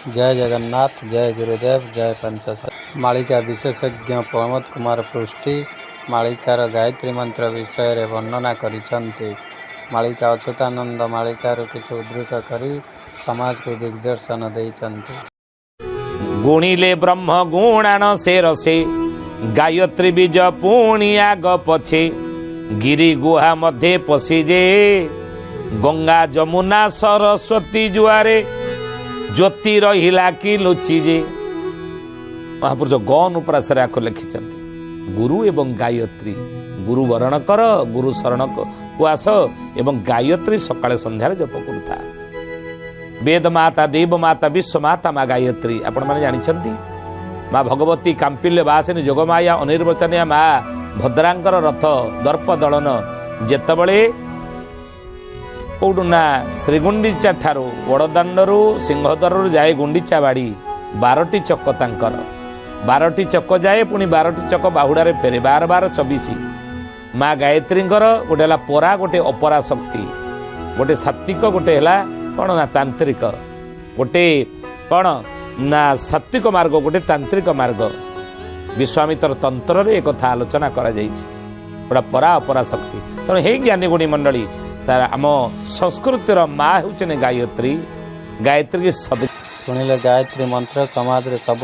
जय जगन्नाथ, जय गुरुदेव, जय पंचाशर। मालिका विशेषज्ञ प्रमोद कुमार पृष्टि मालिकार गायत्री मंत्र विषय रे वर्णना करिसंती। मालिका अच्युतानंद मालिकार किछु उद्धृत करी समाज को दिग्दर्शन देइचंती। गुणिले ब्रह्म गुणान से रसे गायत्री बीज पुणी आग पछे गिरी गुहा मध्य पशिजे गंगा जमुना सरस्वती जुआरे ज्योति रहिला कि लुचिजे। महापुरुष गौन उपरास आखो लिखिं गुरु एवं गायत्री गुरु वरण कर गुरु शरण को आस एवं गायत्री सकाळे संध्यारे जप करूथा। वेद माता देव माता विश्व माता माँ गायत्री आपण माने जानिछंती। माँ भगवती कांपिल्य वासिनी जोगमाया अनिर्वचनीय माँ भद्रांकर रथ दर्प दलन जेतबळे कौटुना श्रीगुंडीचा ठारू बड़दाण्डरू सिंहद्वार जाए गुंडीचा बाड़ी 12टी चक तांकर 12टी चक जाए पुणी 12टी चक बाहुड़ारे फेरे 12-12-24। माँ गायत्री गोटे है परा गोटे अपरा शक्ति गोटे सात्विक गोटे है कौन ना तांत्रिक गोटे कौन ना सात्विक मार्ग गोटे तांत्रिक मार्ग। विश्वामित्र तंत्र रे एक कथा आलोचना करा जाइछि गोटा परा अपरा शक्ति। तेणु हे ज्ञानी गुणी मंडली आम संस्कृतिर माँ हूँ गायत्री गायत्री की शुणिले गायत्री मंत्र समाज रे सब